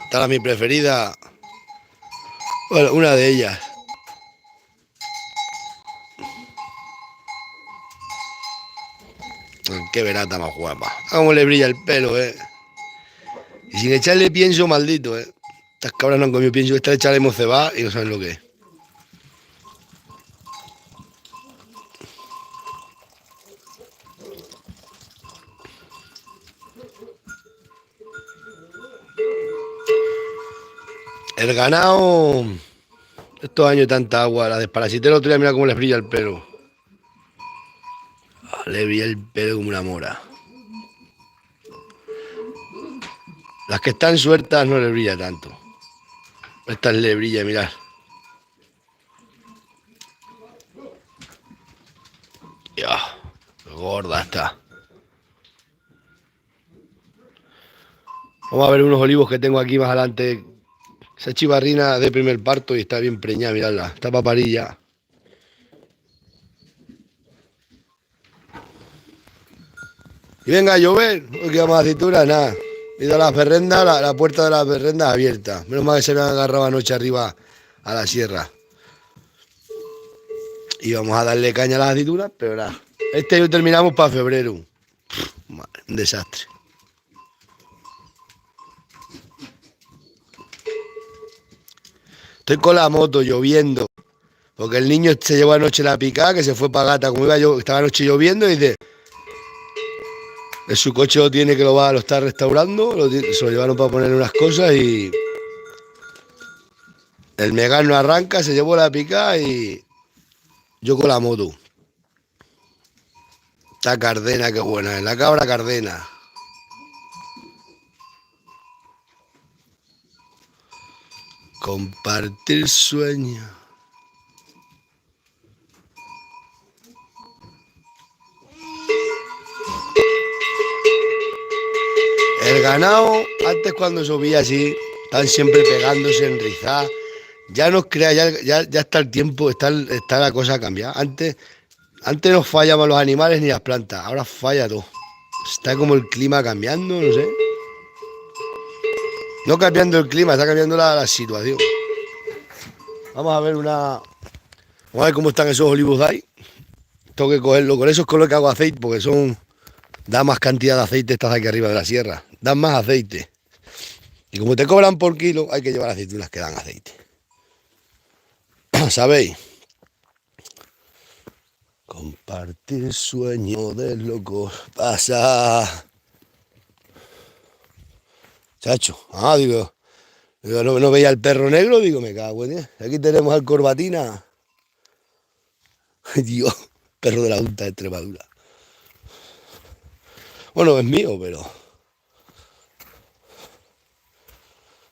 Esta era mi preferida. Bueno, una de ellas. Qué verata más guapa. Cómo le brilla el pelo, Y sin echarle pienso, maldito, Estas cabras no han comido pienso. Esta le echaremos cebada y no saben lo que es. El ganado. Estos años tanta agua. La desparasité el otro día, mira cómo les brilla el pelo. Le brilla el pelo como una mora. Las que están sueltas no le brilla tanto. Estas le brilla, mirad. Ya, gorda está. Vamos a ver unos olivos que tengo aquí más adelante. Esa chivarrina de primer parto y está bien preñada, miradla. Está paparilla. Y venga a llover, porque vamos a aceitunas, nada. He ido a las berrendas, la puerta de las berrendas abierta. Menos mal que se me han agarrado anoche arriba a la sierra. Y vamos a darle caña a las aceitunas, pero nada. Este año terminamos para febrero. Madre, un desastre. Estoy con la moto lloviendo. Porque el niño se llevó anoche la picada, que se fue para Gata. Como iba yo, estaba anoche lloviendo y dice... Su coche lo está restaurando, se lo llevaron para poner unas cosas y... El Megane no arranca, se llevó la picada y... Yo con la moto. Esta Cardena, qué buena es, la cabra Cardena. Compartir sueño. El ganado, antes cuando llovía así, están siempre pegándose en rizar. Ya no os creáis, ya está el tiempo, está la cosa cambiada. Antes no fallaban los animales ni las plantas, ahora falla todo. Está como el clima cambiando, no sé. No cambiando el clima, está cambiando la situación. Vamos a ver Vamos a ver cómo están esos olivos de ahí. Tengo que cogerlo, con eso es con lo que hago aceite, porque da más cantidad de aceite estas de aquí arriba de la sierra. Dan más aceite. Y como te cobran por kilo, hay que llevar aceitunas que dan aceite. ¿Sabéis? Compartir sueño de locos pasa. Chacho, digo, no veía el perro negro, digo, me cago en Dios. Aquí tenemos al Corbatina. Dios, perro de la Junta de Extremadura. Bueno, es mío, pero...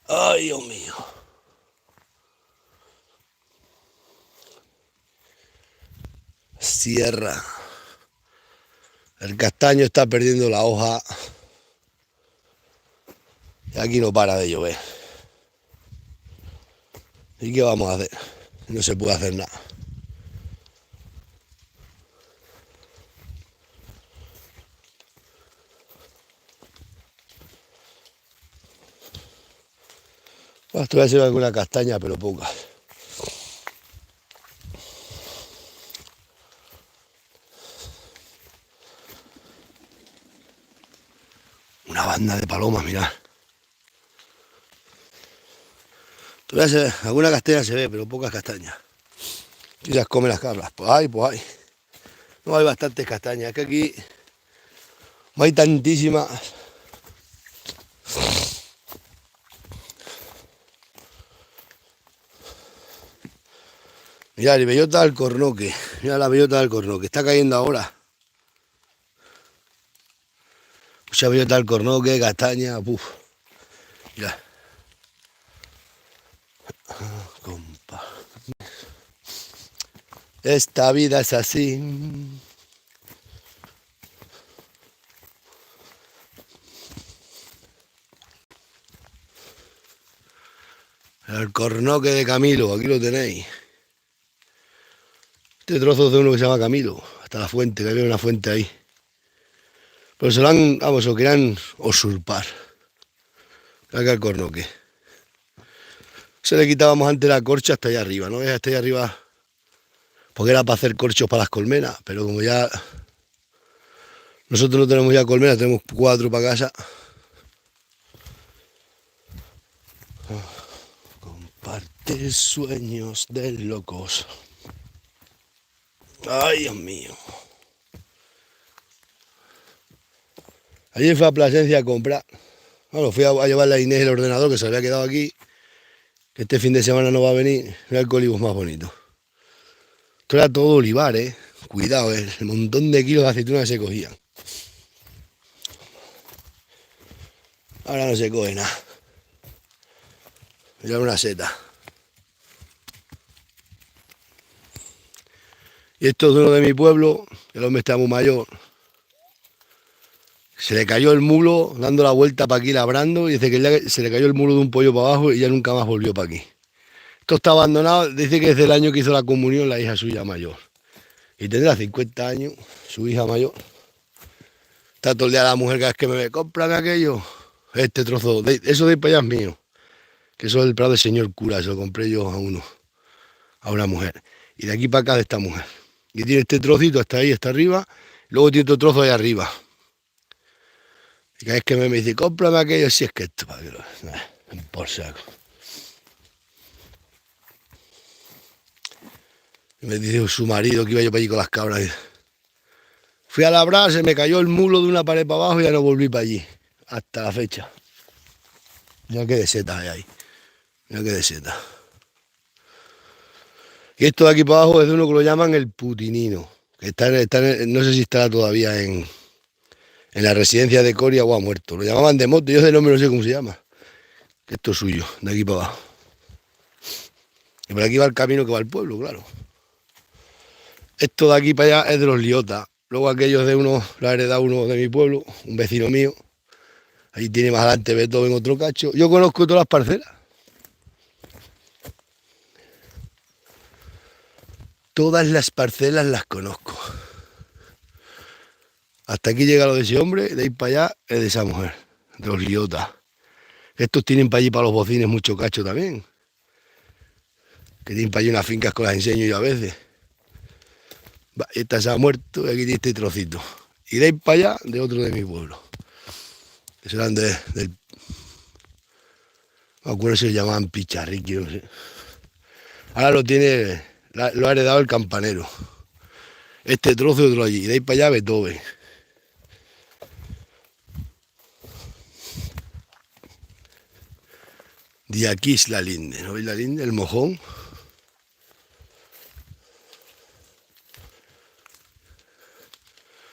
Ay, Dios mío. Sierra. El castaño está perdiendo la hoja. Y aquí no para de llover. ¿Y qué vamos a hacer? No se puede hacer nada. Esto voy a hacer alguna castaña, pero pocas. Una banda de palomas, mirad. Voy a hacer, alguna castaña se ve, pero pocas castañas. Quizás comen las cabras. Pues hay. No hay bastantes castañas. Es que aquí no hay tantísimas. Mirad, el bellota del cornoque. Mira la bellota del cornoque. Está cayendo ahora. Mucha bellota del cornoque, castaña. Puf. Mirad. Compa. Esta vida es así. El cornoque de Camilo, aquí lo tenéis. Este trozo es de uno que se llama Camilo, hasta la fuente, que había una fuente ahí. Pero se lo querían usurpar. Acá el cornoque. Se le quitábamos antes la corcha hasta allá arriba, ¿no? Hasta allá arriba, porque era para hacer corchos para las colmenas, pero como ya nosotros no tenemos ya colmenas, tenemos 4 para casa. Comparte sueños de locos. Ay, Dios mío. Ayer fui a Plasencia a comprar. Bueno, fui a llevarle a Inés el ordenador que se había quedado aquí. Que este fin de semana no va a venir. Mira el colibos más bonito. Esto era todo olivar, ¿eh? Cuidado, el montón de kilos de aceitunas que se cogían. Ahora no se coge nada. Mira una seta. Y esto es uno de mi pueblo, el hombre está muy mayor. Se le cayó el mulo dando la vuelta para aquí labrando y dice que se le cayó el mulo de un pollo para abajo y ya nunca más volvió para aquí. Esto está abandonado, dice que desde el año que hizo la comunión la hija suya mayor. Y tendrá 50 años, su hija mayor. Está todo el día la mujer cada vez que me ve, cómprame aquello. Este trozo, eso de para allá es mío. Que eso es el prado del señor cura, se lo compré yo a una mujer. Y de aquí para acá de esta mujer. Y tiene este trocito hasta ahí, hasta arriba, luego tiene otro trozo ahí arriba. Y cada vez que me dice, cómprame aquello, si es que esto, por saco. Y me dice su marido que iba yo para allí con las cabras. Fui a labrar, se me cayó el mulo de una pared para abajo y ya no volví para allí. Hasta la fecha. Mira qué de setas hay ahí. Mira qué de setas. Y esto de aquí para abajo es de uno que lo llaman el putinino. Que no sé si estará todavía en la residencia de Coria o ha muerto. Lo llamaban de moto, yo de nombre no sé cómo se llama. Esto es suyo, de aquí para abajo. Y por aquí va el camino que va al pueblo, claro. Esto de aquí para allá es de los Liotas. Luego aquellos de uno, lo ha heredado uno de mi pueblo, un vecino mío. Ahí tiene más adelante Beethoven otro cacho. Yo conozco todas las parcelas. Todas las parcelas las conozco. Hasta aquí llega lo de ese hombre, de ahí para allá es de esa mujer, de los Liotas. Estos tienen para allí, para los bocines, mucho cacho también. Que tienen para allí unas fincas que las enseño yo a veces. Esta se ha muerto y aquí tiene este trocito. Y de ahí para allá, de otro de mi pueblo. Que serán del... Me acuerdo si se llamaban Picharriqui, no sé. Ahora lo tiene, lo ha heredado el campanero. Este trozo y otro allí. Y de ahí para allá Beethoven. De aquí es la linde, ¿no veis la linde? El mojón.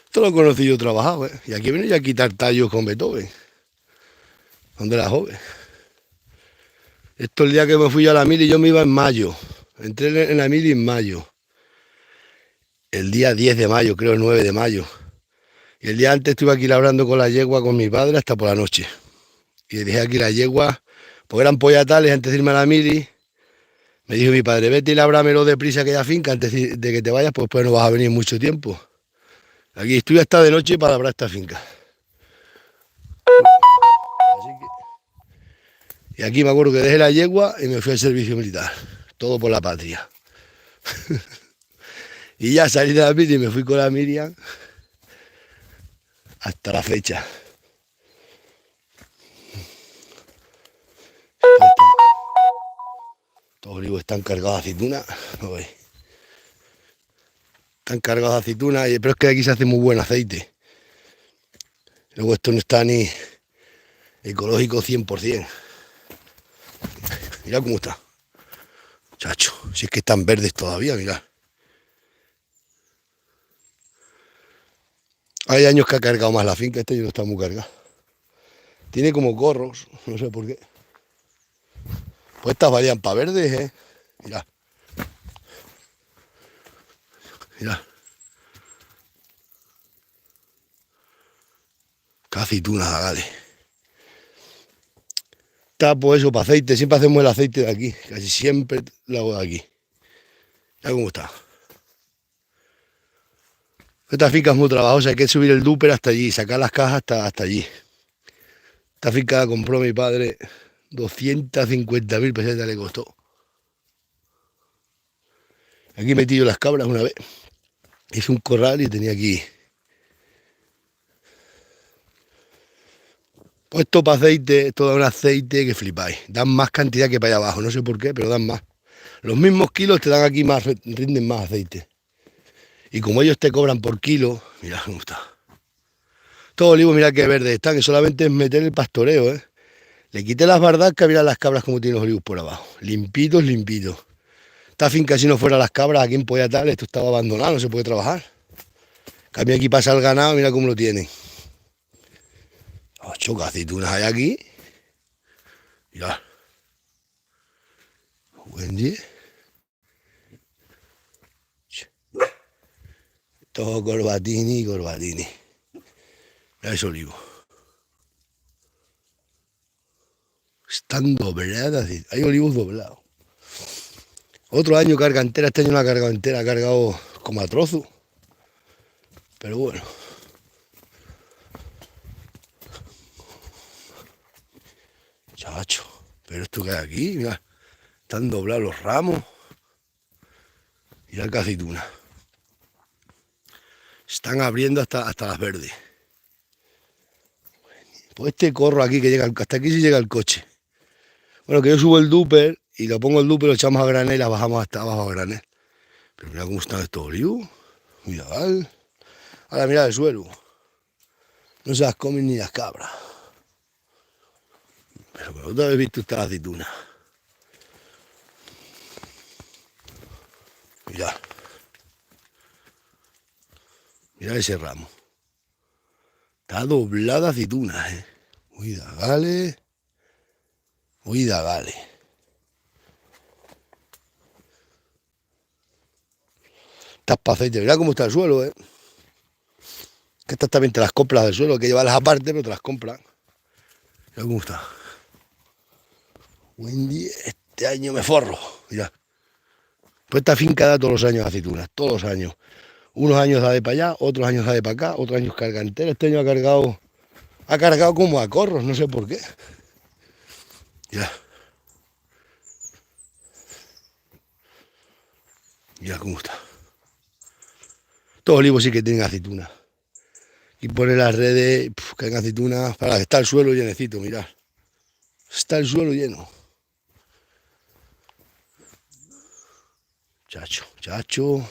Esto lo conocí yo trabajado, ¿eh? Y aquí venía a quitar tallos con Beethoven. Cuando era joven. Esto el día que me fui yo a la mili, yo me iba en mayo. Entré en la mili en mayo. El día 10 de mayo, creo el 9 de mayo. Y el día antes estuve aquí labrando con la yegua con mi padre hasta por la noche. Y dejé aquí la yegua, porque eran pollatales antes de irme a la mili. Me dijo mi padre, vete y lábramelo deprisa aquella finca antes de que te vayas, pues no vas a venir mucho tiempo. Aquí estuve hasta de noche para labrar esta finca. Y aquí me acuerdo que dejé la yegua y me fui al servicio militar. Todo por la patria. Y ya salí de la mili y me fui con la Miriam hasta la fecha. Estos olivos están cargados de aceituna. No veis. Están cargados de aceituna, pero es que aquí se hace muy buen aceite. Luego esto no está ni ecológico 100%. Mirad cómo está. Chacho, si es que están verdes todavía, mirad. Hay años que ha cargado más la finca, este ya no está muy cargado. Tiene como corros, no sé por qué. Pues estas varían para verdes, ¿eh? Mirad. Mirad. Qué aceitunas, dale. Está pues eso, para aceite. Siempre hacemos el aceite de aquí. Casi siempre lo hago de aquí. Mira cómo está. Esta finca es muy trabajosa. Hay que subir el duper hasta allí, sacar las cajas hasta allí. Esta finca la compró mi padre, 250.000 pesetas le costó. Aquí metí yo las cabras una vez. Hice un corral y tenía aquí puesto para aceite, todo un aceite que flipáis. Dan más cantidad que para allá abajo, no sé por qué, pero dan más. Los mismos kilos te dan aquí más, rinden más aceite. Y como ellos te cobran por kilo, mirad cómo está. Todo olivo, mirad qué verde están, que solamente es meter el pastoreo, ¿eh? Le quité las bardacas, mirad las cabras como tienen los olivos por abajo. Limpitos, limpitos. Esta finca, si no fuera las cabras, aquí en Poyatal, esto estaba abandonado, no se puede trabajar. Cambio aquí pasa el ganado, mira cómo lo tienen. 8 aceitunas hay aquí. Mirad. Buen día. Todo corbatini, corbatini. Mira ese olivo. Están dobladas. Hay olivos doblados. Otro año carga entera. Este año no ha cargado entera. Ha cargado como a trozo. Pero bueno. Chacho. Pero esto que hay aquí, mira. Están doblados los ramos. Mira qué aceituna. Están abriendo hasta las verdes. Pues este corro aquí que llega, hasta aquí sí llega el coche. Bueno, que yo subo el duper y lo pongo el duper, lo echamos a granel y la bajamos hasta abajo a granel. Pero mira cómo están estos olivos. Mira, ¿vale? Ahora mira el suelo. No se las comen ni las cabras. Pero ¿dónde habéis visto esta aceituna? Mira. Mira ese ramo. Está doblada aceituna, ¿eh? Cuidagale. Cuidagale. Estas para aceite. Mira cómo está el suelo, ¿eh? Que estas también te las compras del suelo, hay que llevarlas aparte, pero te las compran. Mira cómo está. Buen día, este año me forro. Mira. Pues esta finca da todos los años aceitunas, todos los años. Unos años da de para allá, otros años da de para acá, otros años carga entera. Este año ha cargado como a corros, no sé por qué. Mira. Mira cómo está. Todos los olivos sí que tienen aceitunas. Y pone las redes, que hay aceitunas, para que está el suelo llenecito, mirad. Está el suelo lleno. Chacho, chacho.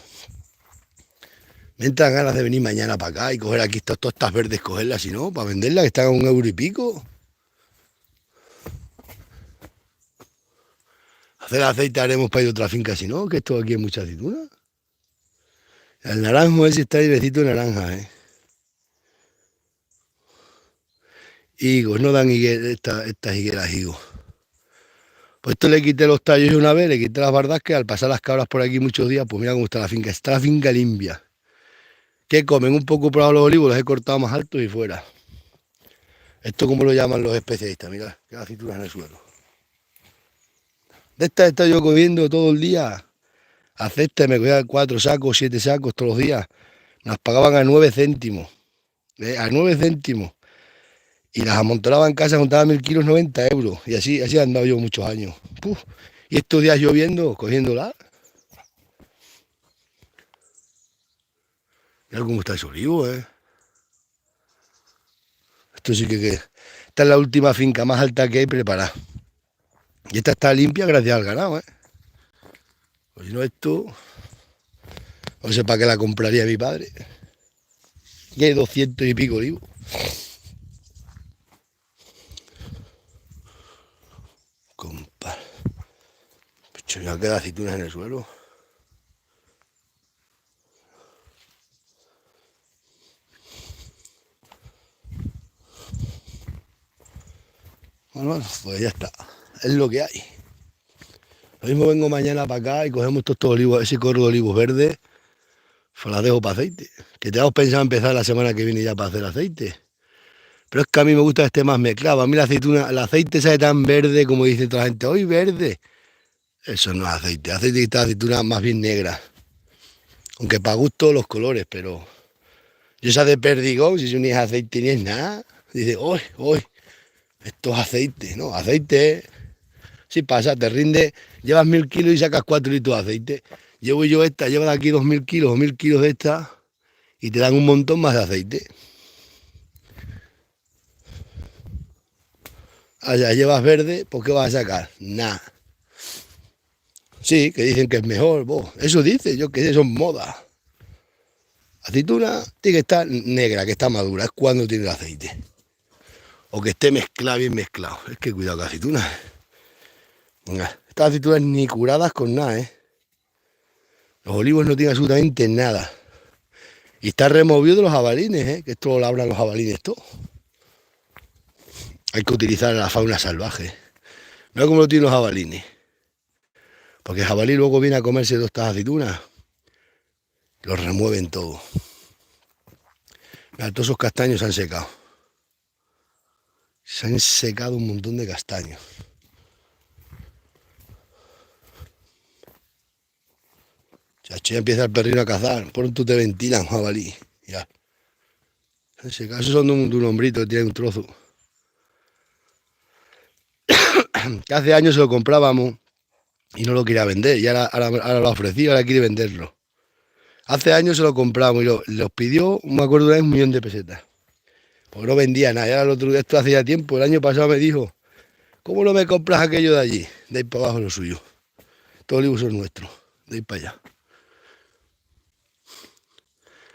Me entran ganas de venir mañana para acá y coger aquí todas estas verdes, cogerlas, si no, para venderlas, que están a 1 € y pico. Hacer aceite haremos para ir a otra finca, si no, que esto aquí hay mucha aceituna. El naranjo ese está direcito de naranja, ¿eh? Higos, no dan estas higueras higos. Pues esto le quité los tallos una vez, le quité las bardas, que al pasar las cabras por aquí muchos días, pues mira cómo está la finca limpia. Que comen un poco por los olivos, los he cortado más altos y fuera. Esto como lo llaman los especialistas, mira, que aceitunas en el suelo. De estas he estado yo comiendo todo el día. Acepte, me cogía 4 sacos, 7 sacos todos los días. Nos pagaban a 9 céntimos. A 9 céntimos. Y las amontonaba en casa, juntaba 1.000 kilos, 90 €. Y así he andado yo muchos años. Puf. Y estos días lloviendo, cogiéndola. Mira cómo está ese olivo, ¿eh? Esto sí que... Esta es la última finca más alta que hay preparada. Y esta está limpia gracias al ganado, ¿eh? Pues si no esto... No sé para qué la compraría mi padre. Y hay 200 y pico olivos. Compa. Pues ya queda aceitunas en el suelo. Bueno, pues ya está. Es lo que hay. Lo mismo vengo mañana para acá y cogemos todos estos olivos, ese corro de olivos verdes, pues las dejo para aceite. Que teníamos pensado empezar la semana que viene ya para hacer aceite. Pero es que a mí me gusta que esté más mezclado. A mí la aceituna, el aceite sale tan verde como dice toda la gente, ¡hoy verde! Eso no es aceite. Aceite está aceituna más bien negra. Aunque para gusto los colores, pero... Yo esa de perdigón, si eso ni es aceite ni es nada. Dice, ¡hoy, hoy! Esto es aceite, ¿no? Aceite, sí pasa, te rinde, llevas 1000 kilos y sacas 4 litros de aceite. Llevo yo esta, llevo de aquí 2000 kilos o 1000 kilos de esta y te dan un montón más de aceite. Allá llevas verde, ¿por qué vas a sacar? Nada. Sí, que dicen que es mejor, vos. Eso dice, yo que sé, son modas. Aceituna tiene que estar negra, que está madura, es cuando tiene el aceite. O que esté mezclado, bien mezclado. Es que cuidado con la aceituna. Venga, estas aceitunas ni curadas con nada, ¿eh? Los olivos no tienen absolutamente nada. Y está removido de los jabalines, ¿eh? Que esto lo labran los jabalines todo. Hay que utilizar la fauna salvaje. Mira cómo lo tienen los jabalines. Porque el jabalí luego viene a comerse todas estas aceitunas. Los remueven todo. Mira, todos esos castaños se han secado. Se han secado un montón de castaños. Chacho, ya empieza el perrino a cazar. Pronto te ventilan, jabalí. Ya. Se han secado. Esos son de un hombrito que tiene un trozo. Que hace años se lo comprábamos y no lo quería vender. Y ahora lo ha ofrecido, ahora quiere venderlo. Hace años se lo compramos y los pidió, me acuerdo una vez, 1.000.000 de pesetas. Porque no vendía nada. Y ahora el otro día, esto hacía tiempo, el año pasado me dijo, ¿cómo no me compras aquello de allí? De ahí para abajo lo suyo. Todos los olivos son nuestros. De ahí para allá.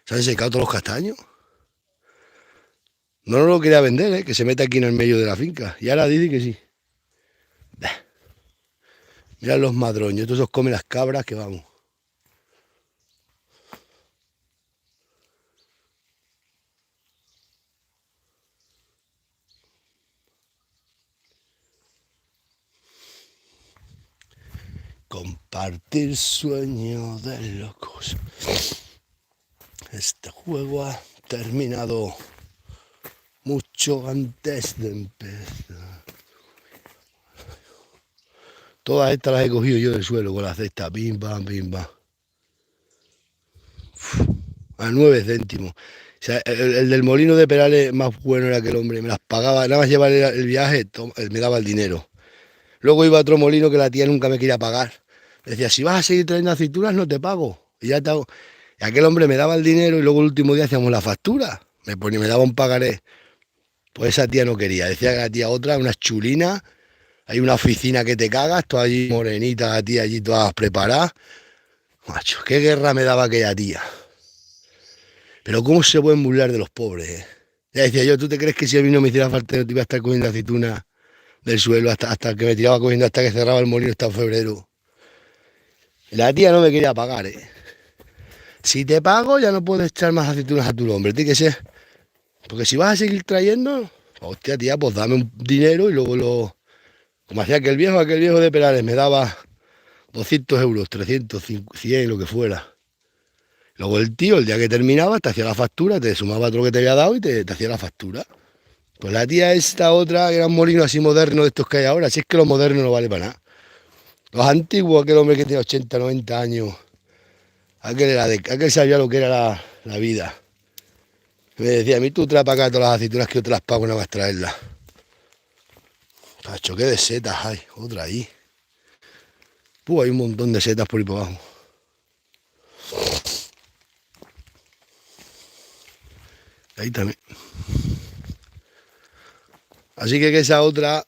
¿Se han secado todos los castaños? No lo quería vender, que se mete aquí en el medio de la finca. Y ahora dice que sí. Bah. Mirad los madroños, estos os comen las cabras que vamos. Compartir sueño de locos. Este juego ha terminado mucho antes de empezar. Todas estas las he cogido yo del suelo con la cesta. Pim, pam, pim, pam. A 9 céntimos. O sea, el del molino de Perales más bueno era que el hombre me las pagaba. Nada más llevar el viaje, me daba el dinero. Luego iba a otro molino que la tía nunca me quería pagar. Decía, si vas a seguir trayendo aceitunas, no te pago. Y ya te hago. Y aquel hombre me daba el dinero y luego el último día hacíamos la factura. Me daba un pagaré. Pues esa tía no quería. Decía que la tía otra, unas chulinas. Hay una oficina que te cagas, toda allí morenita, la tía allí todas preparadas. Macho, qué guerra me daba aquella tía. Pero cómo se pueden burlar de los pobres, ¿eh? Ya decía yo, ¿tú te crees que si a mí no me hiciera falta no te iba a estar cogiendo aceituna del suelo hasta que me tiraba cogiendo hasta que cerraba el molino hasta febrero? La tía no me quería pagar, ¿eh? Si te pago ya no puedes echar más aceitunas a tu nombre, tiene que ser. Porque si vas a seguir trayendo, hostia tía, pues dame un dinero y luego lo... Como hacía aquel viejo de Perales, me daba 200 euros, 300, 100, lo que fuera. Luego el tío, el día que terminaba, te hacía la factura, te sumaba otro que te había dado y te hacía la factura. Pues la tía esta otra, que era un molino así moderno de estos que hay ahora, si es que los modernos no vale para nada. Los antiguos, aquel hombre que tiene 80, 90 años, aquel sabía lo que era la vida. Me decía, a mí tú traes para acá todas las aceitunas que yo te las pago, nada más traerlas. Pacho, qué de setas hay, otra ahí. Hay un montón de setas por ahí por abajo. Ahí también. Así que esa otra,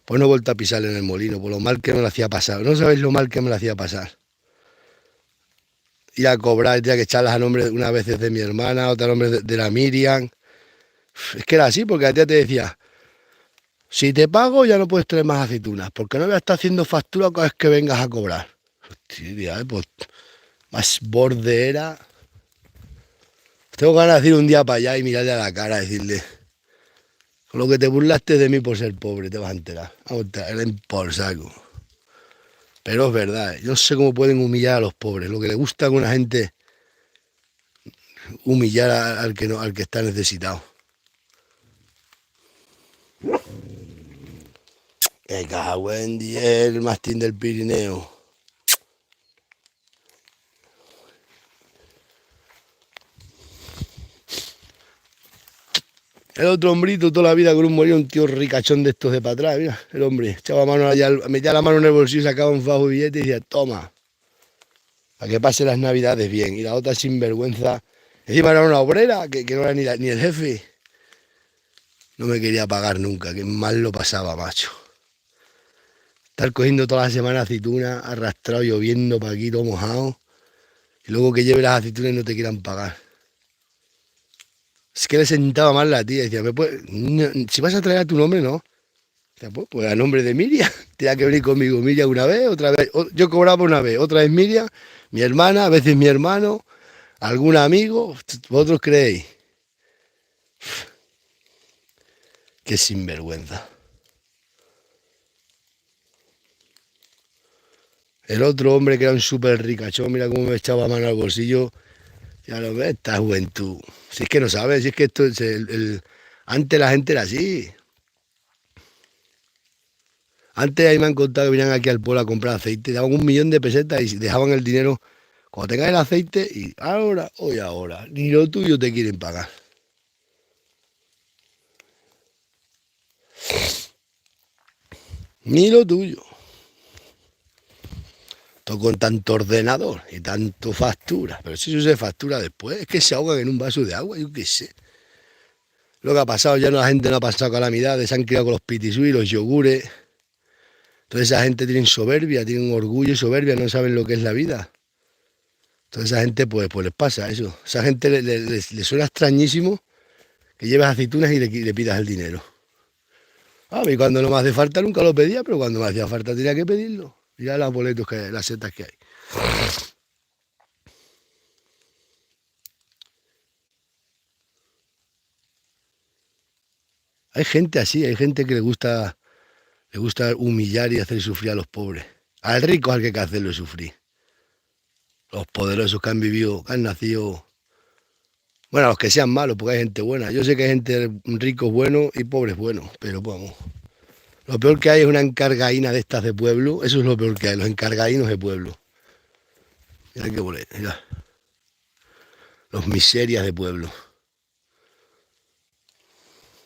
pues no he vuelto a pisar en el molino, por lo mal que me lo hacía pasar. No sabéis lo mal que me lo hacía pasar. Ir a cobrar, tenía que echarlas a nombre una vez de mi hermana, otra a nombre de la Miriam. Es que era así, porque la tía te decía, si te pago ya no puedes traer más aceitunas, porque no voy a estar haciendo factura cada vez que vengas a cobrar. Hostia, pues más borde era. Tengo ganas de ir un día para allá y mirarle a la cara y decirle, con lo que te burlaste de mí por ser pobre, te vas a enterar. Vamos a traer por saco. Pero es verdad, yo no sé cómo pueden humillar a los pobres. Lo que le gusta a una gente humillar al que no, al que está necesitado. Me cago en 10, el mastín del Pirineo. El otro hombrito toda la vida con un morillo, un tío ricachón de estos de para atrás, mira, el hombre, echaba mano allá, metía la mano en el bolsillo, sacaba un fajo de billete y decía, toma, a que pase las navidades bien. Y la otra sinvergüenza, encima era una obrera, que no era ni el jefe, no me quería pagar nunca, que mal lo pasaba, macho. Estar cogiendo toda la semana aceitunas, arrastrado, lloviendo para aquí, todo mojado, y luego que lleve las aceitunas y no te quieran pagar. Es que le sentaba mal la tía, decía, si vas a traer a tu nombre, no. Decía, pues a nombre de Miriam, tenía que venir conmigo Miriam una vez, otra vez, yo cobraba una vez, otra vez Miriam, mi hermana, a veces mi hermano, algún amigo, vosotros creéis. Qué sinvergüenza. El otro hombre que era un súper ricachón, mira cómo me echaba mano al bolsillo, ya lo ves, esta juventud. Si es que no sabes, si es que esto es antes la gente era así. Antes ahí me han contado que venían aquí al pueblo a comprar aceite, daban 1.000.000 de pesetas y dejaban el dinero cuando tengas el aceite y ahora, hoy ahora, ni lo tuyo te quieren pagar. Ni lo tuyo. Todo con tanto ordenador y tanto factura. Pero si eso se factura después, es que se ahogan en un vaso de agua, yo qué sé. Lo que ha pasado, ya no, la gente no ha pasado calamidades, se han criado con los pitisui, los yogures. Entonces esa gente tiene soberbia, tienen orgullo y soberbia, no saben lo que es la vida. Entonces esa gente pues les pasa eso. Esa gente le suena extrañísimo que lleves aceitunas y le pidas el dinero. A mí cuando no me hace falta nunca lo pedía, pero cuando me hacía falta tenía que pedirlo. Mira las boletos que hay, las setas que hay. Hay gente así, hay gente que le gusta humillar y hacer sufrir a los pobres. Al rico es al que hay que hacerlo sufrir. Los poderosos que han vivido, que han nacido. Bueno, los que sean malos, porque hay gente buena. Yo sé que hay gente ricos buenos y pobres buenos, pero vamos. Lo peor que hay es una encargaína de estas de pueblo. Eso es lo peor que hay, los encargaínos de pueblo. Mira qué boleto, mira. Los miserias de pueblo.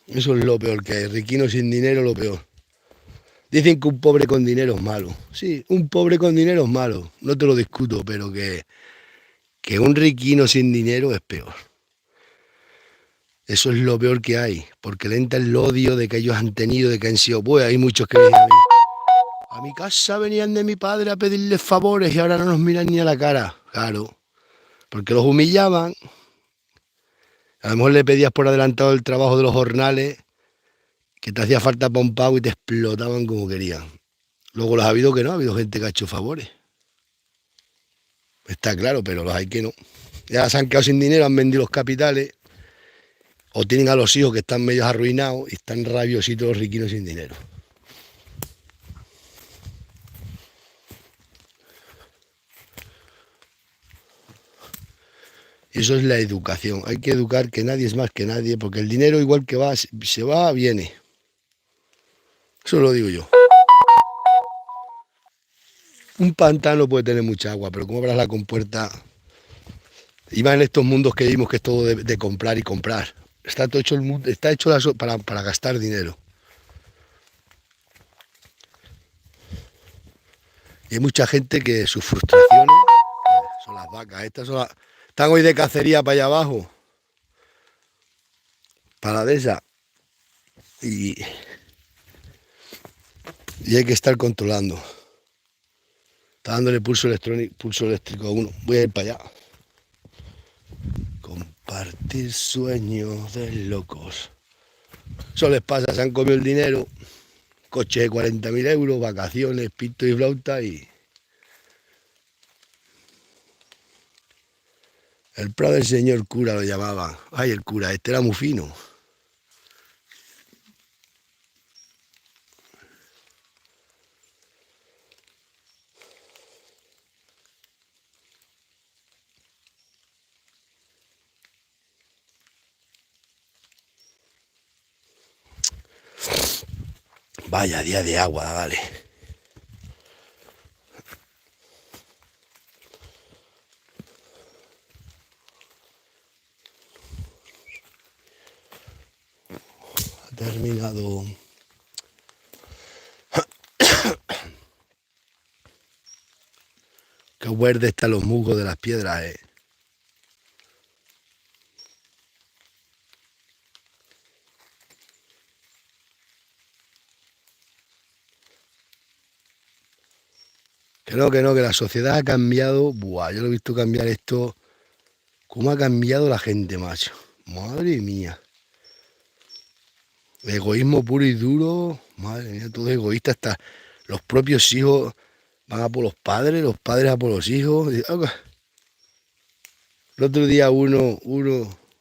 Eso es lo peor que hay. Riquino sin dinero, lo peor. Dicen que un pobre con dinero es malo. Sí, un pobre con dinero es malo. No te lo discuto, pero que un riquino sin dinero es peor. Eso es lo peor que hay, porque le entra el odio de que ellos han tenido, de que han sido, pues hay muchos que me dicen a mi casa venían de mi padre a pedirles favores y ahora no nos miran ni a la cara. Claro, porque los humillaban. A lo mejor le pedías por adelantado el trabajo de los jornales, que te hacía falta para un pago y te explotaban como querían. Luego los ha habido que no, ha habido gente que ha hecho favores. Está claro, pero los hay que no. Ya se han quedado sin dinero, han vendido los capitales, o tienen a los hijos que están medio arruinados y están rabiositos los riquinos sin dinero. Y eso es la educación. Hay que educar que nadie es más que nadie, porque el dinero igual que va, se va, viene. Eso lo digo yo. Un pantano puede tener mucha agua, pero como abras la compuerta, y más en estos mundos que vimos que es todo de comprar y comprar. Está todo hecho el mundo, está hecho para gastar dinero. Y hay mucha gente que sus frustraciones son las vacas. Estas son están hoy de cacería para allá abajo, para de esa. Y, y hay que estar controlando. Está dándole pulso eléctrico a uno. Voy a ir para allá. Compartir sueños de locos. Eso les pasa, se han comido el dinero, coche de 40.000 euros, vacaciones, pito y flauta y... El prado del señor cura lo llamaban. Ay, el cura, este era muy fino. Vaya día de agua, vale. terminado. Qué verde están los musgos de las piedras, Que no, que la sociedad ha cambiado. Buah, yo lo he visto cambiar esto. ¿Cómo ha cambiado la gente, macho? Madre mía. Egoísmo puro y duro. Madre mía, todo egoísta. Hasta los propios hijos van a por los padres a por los hijos. El otro día uno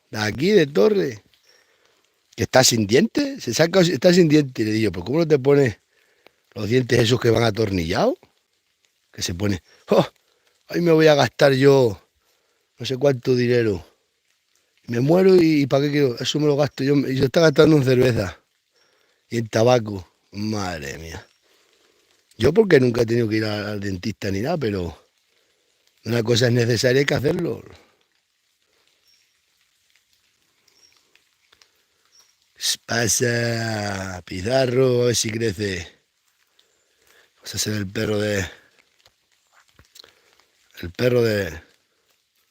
de aquí, de Torre, que está sin dientes, está sin dientes. Y le digo, ¿pero cómo no te pones los dientes esos que van atornillados? Que se pone, ¡oh! Ahí me voy a gastar yo no sé cuánto dinero. Me muero y ¿para qué quiero? Eso me lo gasto yo. Y se está gastando en cerveza y en tabaco. Madre mía. Yo porque nunca he tenido que ir al dentista ni nada, pero una cosa es necesaria, hay que hacerlo. Pasa, Pizarro, a ver si crece. Vas a ser el perro de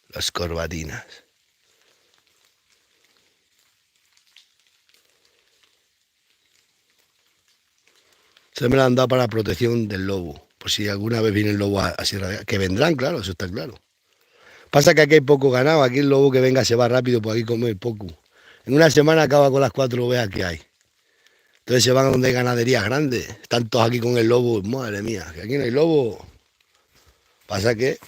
las corbatinas. Se me la han dado para protección del lobo. Por si alguna vez viene el lobo a Sierra de... Que vendrán, claro, eso está claro. Pasa que aquí hay poco ganado. Aquí el lobo que venga se va rápido, pues aquí come poco. En una semana acaba con las 4 ovejas que hay. Entonces se van a donde hay ganaderías grandes. Están todos aquí con el lobo. Madre mía, que aquí no hay lobo. Pasa que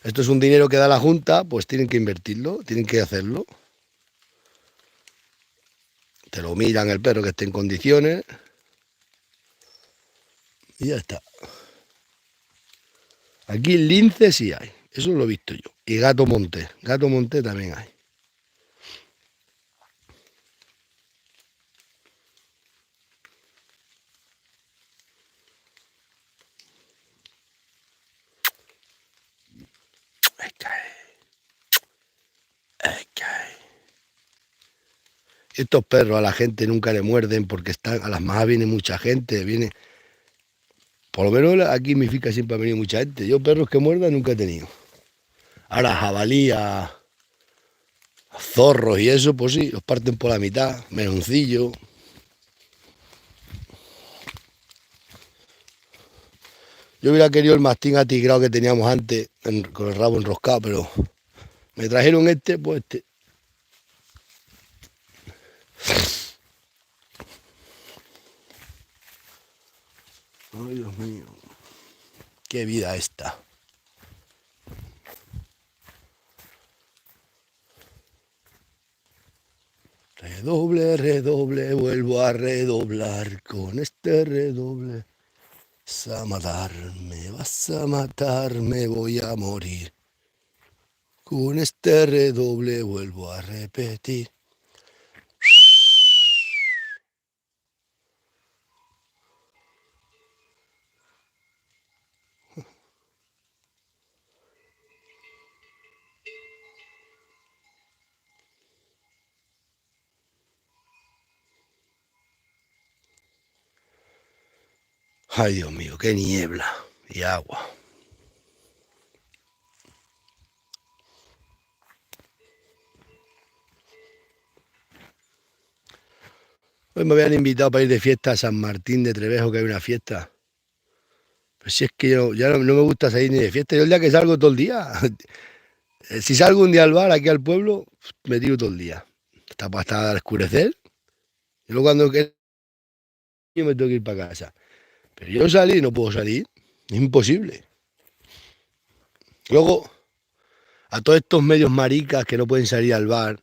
esto es un dinero que da la Junta, pues tienen que invertirlo, tienen que hacerlo. Te lo miran el perro que esté en condiciones. Y ya está. Aquí lince sí hay. Eso lo he visto yo. Y gato montés. Gato montés también hay. Estos perros a la gente nunca le muerden porque a las más viene mucha gente, por lo menos aquí en mi finca siempre ha venido mucha gente. Yo perros que muerdan nunca he tenido. Ahora jabalí, a zorros y eso, pues sí, los parten por la mitad, meloncillo. Yo hubiera querido el mastín atigrado que teníamos antes, con el rabo enroscado, pero me trajeron pues este. Ay, Dios mío. Qué vida esta. Redoble, redoble, vuelvo a redoblar con este redoble. Vas a matar, me voy a morir. Con este redoble vuelvo a repetir. Ay, Dios mío, qué niebla y agua. Hoy me habían invitado para ir de fiesta a San Martín de Trevejo, que hay una fiesta. Pero si es que ya no me gusta salir ni de fiesta. Yo el día que salgo todo el día. Si salgo un día al bar, aquí al pueblo, me tiro todo el día. Hasta al oscurecer. Y luego cuando yo me tengo que ir para casa. Pero yo salí, no puedo salir. Es imposible. Luego, a todos estos medios maricas que no pueden salir al bar,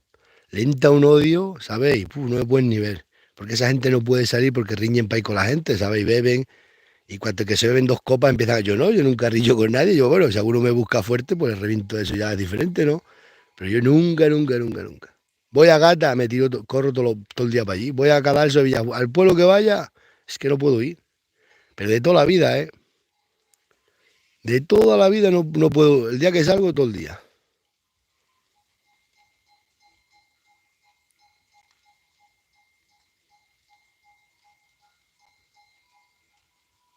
le entra un odio, ¿sabéis? No es buen nivel. Porque esa gente no puede salir porque riñen para ir con la gente, ¿sabéis? Beben. Y cuando que se beben 2 copas empiezan, yo no, yo nunca rillo con nadie. Yo, bueno, si alguno me busca fuerte, pues el reviento eso ya es diferente, ¿no? Pero yo nunca, nunca, nunca, nunca. Voy a Gata, me tiro, corro todo el día para allí. Voy a Cadalso, Villa, al pueblo que vaya, es que no puedo ir. Pero de toda la vida, ¿eh? De toda la vida no puedo. El día que salgo, todo el día.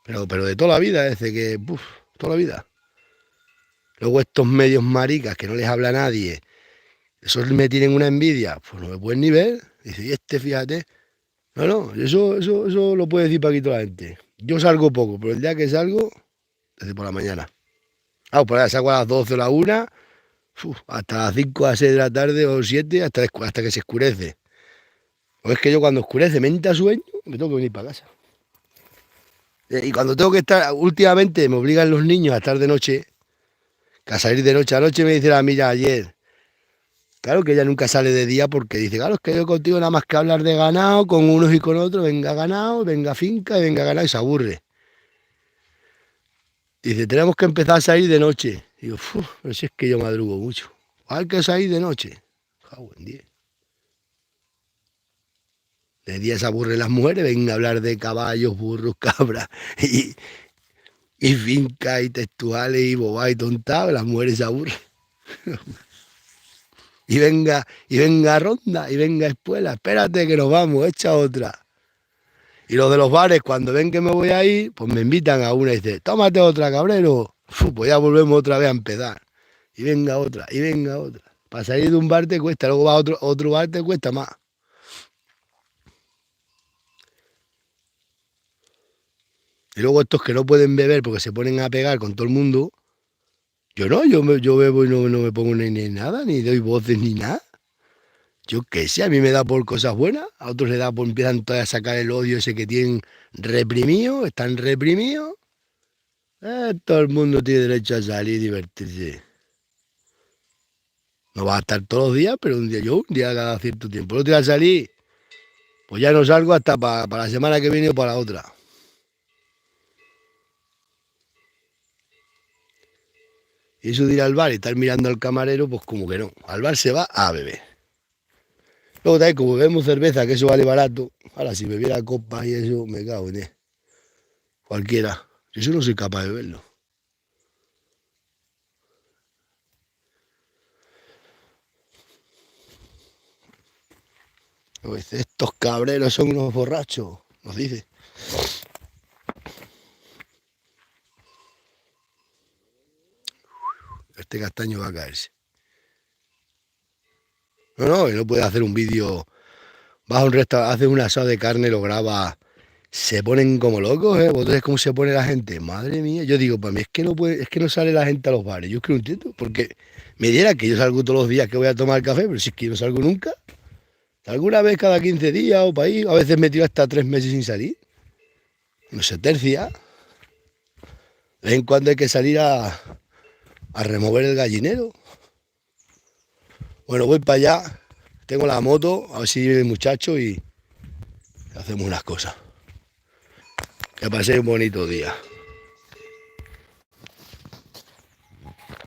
Pero de toda la vida, desde que, toda la vida. Luego estos medios maricas que no les habla a nadie, esos me tienen una envidia, pues no me pueden ni ver. Dice, y fíjate. No, eso lo puede decir Paquito la gente. Yo salgo poco, pero el día que salgo, desde por la mañana. Por ahí salgo a las 12 o la 1, hasta las 5 a 6 de la tarde o 7, hasta que se oscurece. O es que yo cuando oscurece me entra sueño, me tengo que venir para casa. Y cuando tengo que estar, últimamente me obligan los niños a estar de noche, que a salir de noche. Anoche me dice la amiga ayer, claro que ella nunca sale de día porque dice, claro, es que yo contigo nada más que hablar de ganado, con unos y con otros, venga ganado, venga finca y venga ganado y se aburre. Dice, tenemos que empezar a salir de noche. Digo, pero si es que yo madrugo mucho. Hay que salir de noche. Buen día. De día se aburren las mujeres, venga a hablar de caballos, burros, cabras y finca y textuales y bobá y tontado, las mujeres se aburren. y venga ronda, y venga espuela, espérate que nos vamos, echa otra. Y los de los bares, cuando ven que me voy a ir, pues me invitan a una y dicen, tómate otra, cabrero. Pues ya volvemos otra vez a empezar. Y venga otra, y venga otra. Para salir de un bar te cuesta, luego va a otro bar te cuesta más. Y luego estos que no pueden beber porque se ponen a pegar con todo el mundo, yo no, yo bebo y no me pongo ni nada, ni doy voces ni nada. Yo qué sé, a mí me da por cosas buenas, a otros le da por empiezan todos a sacar el odio ese que tienen reprimido, están reprimidos. Todo el mundo tiene derecho a salir y divertirse. No va a estar todos los días, pero un día cada cierto tiempo. El otro día salí, pues ya no salgo hasta para la semana que viene o para la otra. Y eso de ir al bar y estar mirando al camarero, pues como que no. Al bar se va a beber. Luego también, como bebemos cerveza, que eso vale barato, ahora si bebiera copas y eso, me cago en él. Cualquiera. Eso no soy capaz de beberlo. Estos cabreros son unos borrachos, nos dice. Este castaño va a caerse. No, y no puede hacer un vídeo. Vas a un restaurante, hace un asado de carne, lo graba. Se ponen como locos, ¿eh? ¿Vosotros cómo se pone la gente? Madre mía. Yo digo, para mí es que no sale la gente a los bares. Yo es que no entiendo. Porque me diera que yo salgo todos los días que voy a tomar café, pero si es que yo no salgo nunca. Alguna vez cada 15 días o para ir. A veces me tiro hasta 3 meses sin salir. No se tercia. De vez en cuando hay que salir a remover el gallinero. Bueno, voy para allá. Tengo la moto, a ver si viene el muchacho y hacemos unas cosas. Que paséis un bonito día.